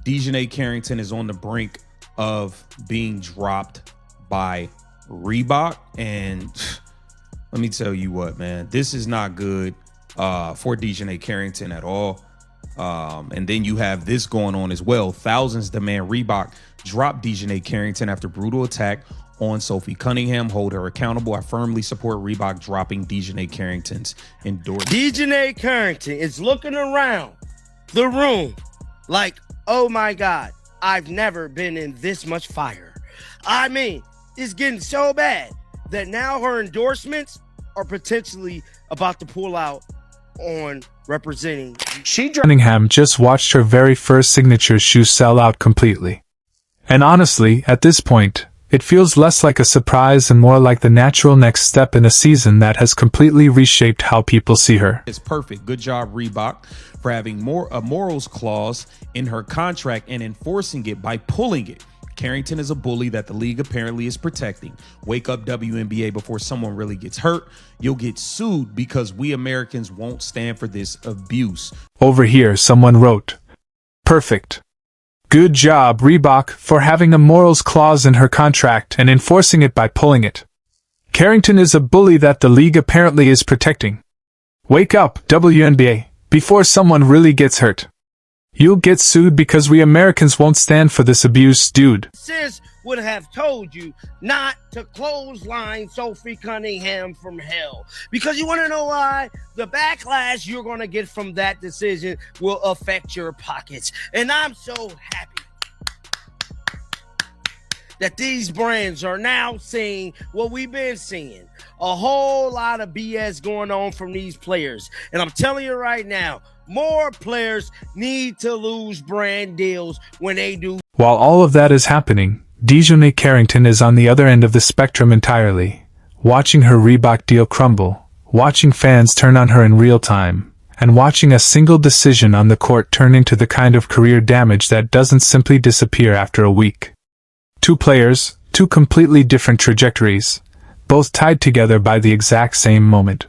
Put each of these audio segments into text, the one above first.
DiJonai Carrington is on the brink of being dropped by Reebok, and let me tell you what, man, this is not good for DiJonai Carrington at all. And then you have this going on as well. Thousands demand Reebok drop DiJonai Carrington after brutal attack on Sophie Cunningham. Hold her accountable. I firmly support Reebok dropping DiJonai Carrington's endorsement. DiJonai Carrington is looking around the room like, oh my God, I've never been in this much fire. I mean, it's getting so bad that now her endorsements are potentially about to pull out on representing. Cunningham just watched her very first signature shoe sell out completely. And honestly, at this point, it feels less like a surprise and more like the natural next step in a season that has completely reshaped how people see her. It's perfect. Good job, Reebok, for having a morals clause in her contract and enforcing it by pulling it. Carrington is a bully that the league apparently is protecting. Wake up, WNBA, before someone really gets hurt. You'll get sued because we Americans won't stand for this abuse. Over here, someone wrote, "Perfect. Good job, Reebok, for having a morals clause in her contract and enforcing it by pulling it. Carrington is a bully that the league apparently is protecting. Wake up, WNBA, before someone really gets hurt. You'll get sued because we Americans won't stand for this abuse, dude." Sis would have told you not to clothesline Sophie Cunningham from hell. Because you want to know why? The backlash you're going to get from that decision will affect your pockets. And I'm so happy that these brands are now seeing what we've been seeing. A whole lot of BS going on from these players. And I'm telling you right now, more players need to lose brand deals when they do. While all of that is happening, DiJonai Carrington is on the other end of the spectrum entirely, watching her Reebok deal crumble, watching fans turn on her in real time, and watching a single decision on the court turn into the kind of career damage that doesn't simply disappear after a week. Two players, two completely different trajectories, both tied together by the exact same moment.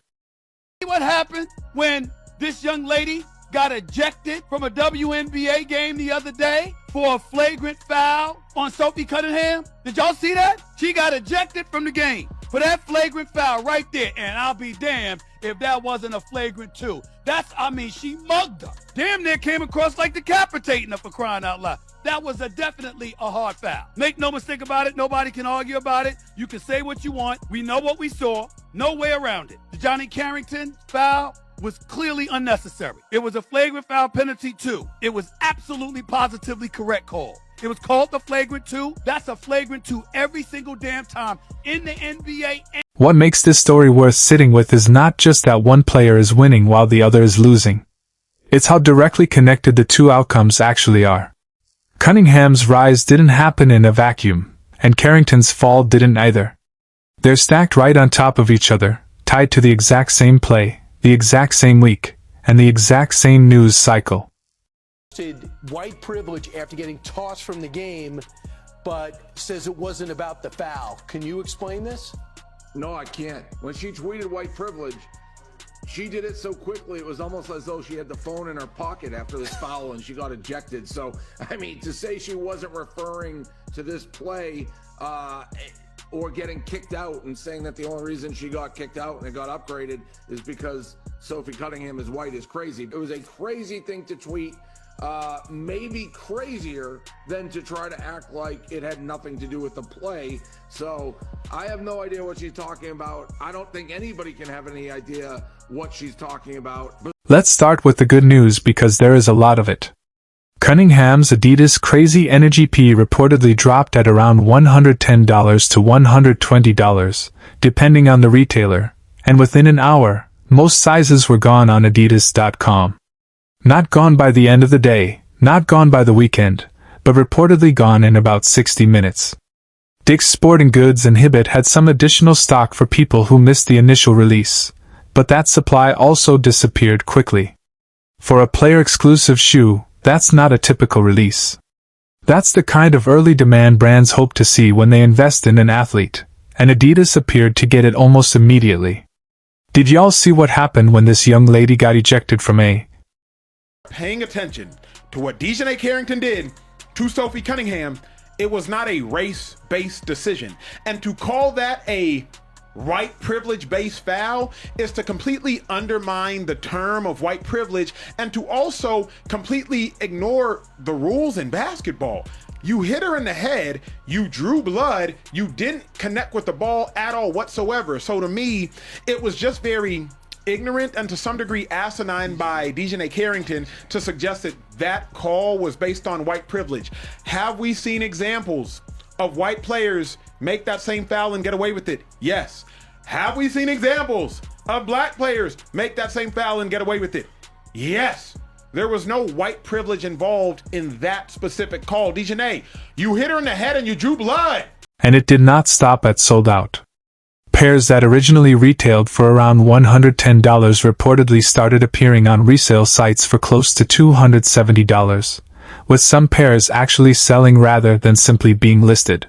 What happened when this young lady got ejected from a WNBA game the other day for a flagrant foul on Sophie Cunningham? Did y'all see that? She got ejected from the game for that flagrant foul right there. And I'll be damned if that wasn't a flagrant too. She mugged her. Damn near came across like decapitating her, for crying out loud. That was definitely a hard foul. Make no mistake about it. Nobody can argue about it. You can say what you want. We know what we saw. No way around it. The DiJonai Carrington foul was clearly unnecessary. It was a flagrant foul penalty too. It was absolutely positively correct call. It was called the flagrant two. That's a flagrant two every single damn time in the NBA. What makes this story worth sitting with is not just that one player is winning while the other is losing. It's how directly connected the two outcomes actually are. Cunningham's rise didn't happen in a vacuum, and Carrington's fall didn't either. They're stacked right on top of each other, tied to the exact same play, the exact same week, and the exact same news cycle. White privilege after getting tossed from the game, but says it wasn't about the foul. Can you explain this? No, I can't. When she tweeted white privilege, she did it so quickly, it was almost as though she had the phone in her pocket after this foul and she got ejected. So, I mean, to say she wasn't referring to this play or getting kicked out and saying that the only reason she got kicked out and it got upgraded is because Sophie Cunningham is white is crazy. It was a crazy thing to tweet. Maybe crazier than to try to act like it had nothing to do with the play. So I have no idea what she's talking about. I don't think anybody can have any idea what she's talking about. Let's start with the good news because there is a lot of it. Cunningham's Adidas Crazy Energy P reportedly dropped at around $110 to $120, depending on the retailer, and within an hour, most sizes were gone on Adidas.com. Not gone by the end of the day, not gone by the weekend, but reportedly gone in about 60 minutes. Dick's Sporting Goods and Hibbett had some additional stock for people who missed the initial release, but that supply also disappeared quickly. For a player-exclusive shoe, that's not a typical release. That's the kind of early demand brands hope to see when they invest in an athlete, and Adidas appeared to get it almost immediately. Did y'all see what happened when this young lady got ejected from a paying attention to what DiJonai Carrington did to Sophie Cunningham, it was not a race-based decision. And to call that a white privilege-based foul is to completely undermine the term of white privilege and to also completely ignore the rules in basketball. You hit her in the head, you drew blood, you didn't connect with the ball at all whatsoever. So to me, it was just very ignorant and to some degree asinine by DiJonai Carrington to suggest that that call was based on white privilege. Have we seen examples of white players make that same foul and get away with it? Yes. Have we seen examples of black players make that same foul and get away with it? Yes. There was no white privilege involved in that specific call. DiJonai, you hit her in the head and you drew blood. And it did not stop at sold out. Pairs that originally retailed for around $110 reportedly started appearing on resale sites for close to $270, with some pairs actually selling rather than simply being listed.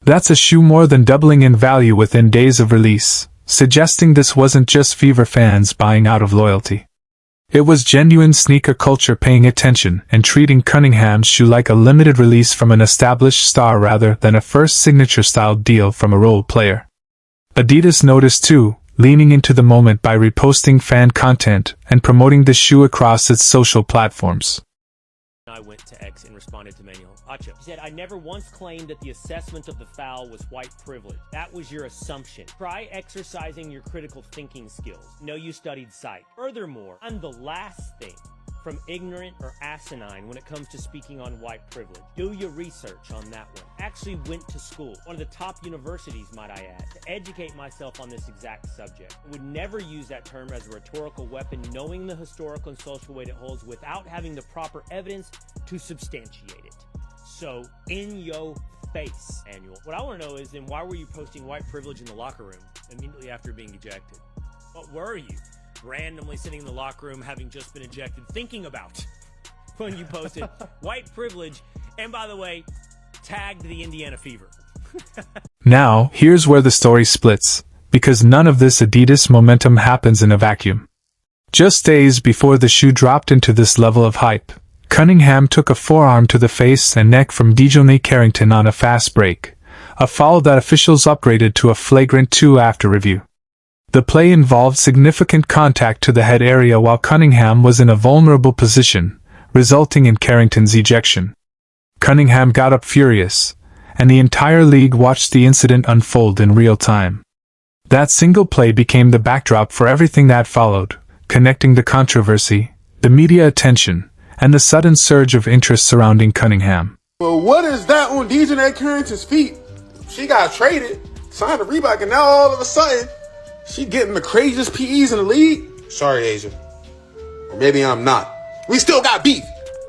That's a shoe more than doubling in value within days of release, suggesting this wasn't just Fever fans buying out of loyalty. It was genuine sneaker culture paying attention and treating Cunningham's shoe like a limited release from an established star rather than a first signature-style deal from a role player. Adidas noticed too, leaning into the moment by reposting fan content and promoting the shoe across its social platforms. I went to X and responded to Manuel Acho. He said, I never once claimed that the assessment of the foul was white privilege. That was your assumption. Try exercising your critical thinking skills. Know you studied psych. Furthermore, I'm the last thing from ignorant or asinine when it comes to speaking on white privilege. Do your research on that one. Actually went to school, one of the top universities, might I add, to educate myself on this exact subject. I would never use that term as a rhetorical weapon, knowing the historical and social weight it holds without having the proper evidence to substantiate it. So, in your face, Annual. What I want to know is then why were you posting white privilege in the locker room immediately after being ejected? What were you? Randomly sitting in the locker room having just been ejected, thinking about when you posted white privilege, and by the way, tagged the Indiana Fever. Now, here's where the story splits, because none of this Adidas momentum happens in a vacuum. Just days before the shoe dropped into this level of hype, Cunningham took a forearm to the face and neck from DiJonai Carrington on a fast break, a foul that officials upgraded to a flagrant 2 after review. The play involved significant contact to the head area while Cunningham was in a vulnerable position, resulting in Carrington's ejection. Cunningham got up furious, and the entire league watched the incident unfold in real time. That single play became the backdrop for everything that followed, connecting the controversy, the media attention, and the sudden surge of interest surrounding Cunningham. Well, what is that on DiJonai Carrington's feet? She got traded, signed to Reebok, and now all of a sudden, she getting the craziest PEs in the league? Sorry, Asia. Or maybe I'm not. We still got beef.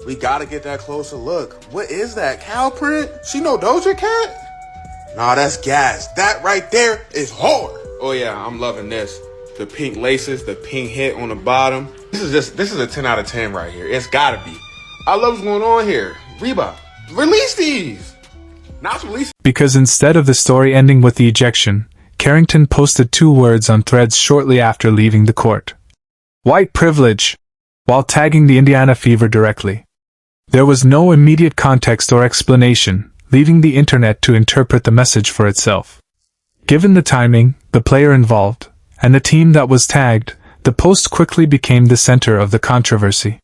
We gotta get that closer look. What is that, cow print? She no Doja Cat? Nah, that's gas. That right there is hard. Oh yeah, I'm loving this. The pink laces, the pink hit on the bottom. This is a 10 out of 10 right here. It's gotta be. I love what's going on here. Reebok, release these. Not release. Because instead of the story ending with the ejection, Carrington posted 2 words on Threads shortly after leaving the court. White privilege, while tagging the Indiana Fever directly. There was no immediate context or explanation, leaving the internet to interpret the message for itself. Given the timing, the player involved, and the team that was tagged, the post quickly became the center of the controversy.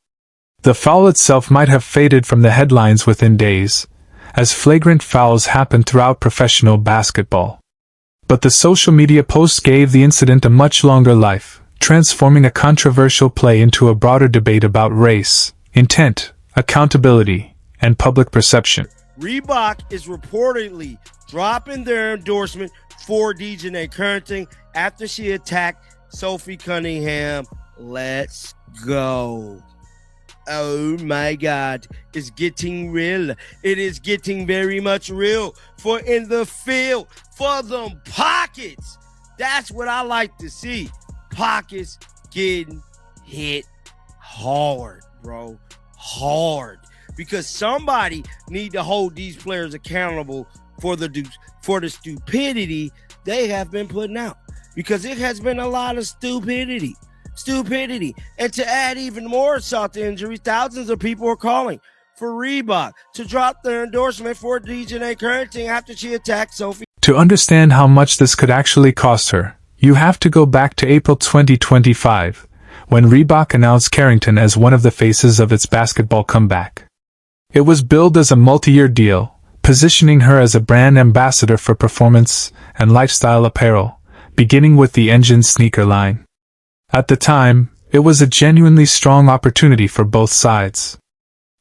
The foul itself might have faded from the headlines within days, as flagrant fouls happen throughout professional basketball. But the social media post gave the incident a much longer life, transforming a controversial play into a broader debate about race, intent, accountability, and public perception. Reebok is reportedly dropping their endorsement for DiJonai Carrington after she attacked Sophie Cunningham. Let's go. Oh my God, it's getting real. It is getting very much real for in the field, for them pockets. That's what I like to see. Pockets getting hit hard, bro. Hard. Because somebody need to hold these players accountable for the stupidity they have been putting out. Because it has been a lot of stupidity. And to add even more salt to injuries, thousands of people are calling for Reebok to drop their endorsement for DiJonai Carrington after she attacked Sophie. To understand how much this could actually cost her, you have to go back to April 2025, when Reebok announced Carrington as one of the faces of its basketball comeback. It was billed as a multi-year deal, positioning her as a brand ambassador for performance and lifestyle apparel, beginning with the Engine sneaker line. At the time, it was a genuinely strong opportunity for both sides.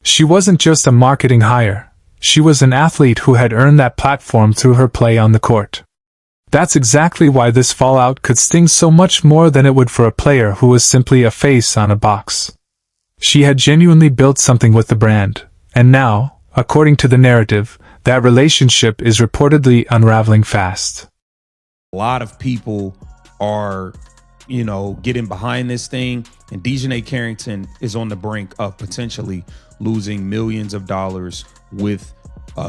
She wasn't just a marketing hire, she was an athlete who had earned that platform through her play on the court. That's exactly why this fallout could sting so much more than it would for a player who was simply a face on a box. She had genuinely built something with the brand, and now, according to the narrative, that relationship is reportedly unraveling fast. A lot of people are, getting behind this thing, and DiJonai Carrington is on the brink of potentially losing millions of dollars with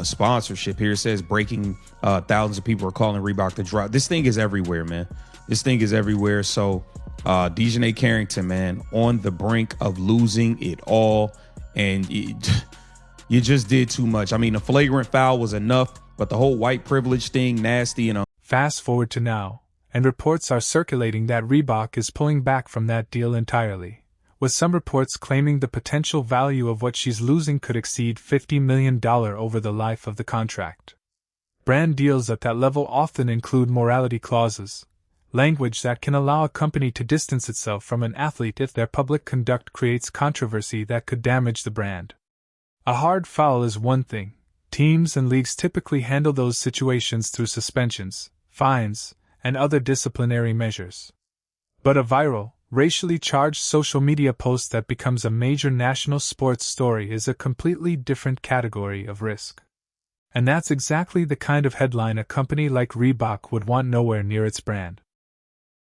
sponsorship. Here it says breaking thousands of people are calling Reebok to drop. This thing is everywhere, man. This thing is everywhere. So DiJonai Carrington, man, on the brink of losing it all, and you just did too much. I mean, a flagrant foul was enough, but the whole white privilege thing, nasty. Fast forward to now, and reports are circulating that Reebok is pulling back from that deal entirely, with some reports claiming the potential value of what she's losing could exceed $50 million over the life of the contract. Brand deals at that level often include morality clauses, language that can allow a company to distance itself from an athlete if their public conduct creates controversy that could damage the brand. A hard foul is one thing. Teams and leagues typically handle those situations through suspensions, fines, and other disciplinary measures. But a viral, racially charged social media post that becomes a major national sports story is a completely different category of risk. And that's exactly the kind of headline a company like Reebok would want nowhere near its brand.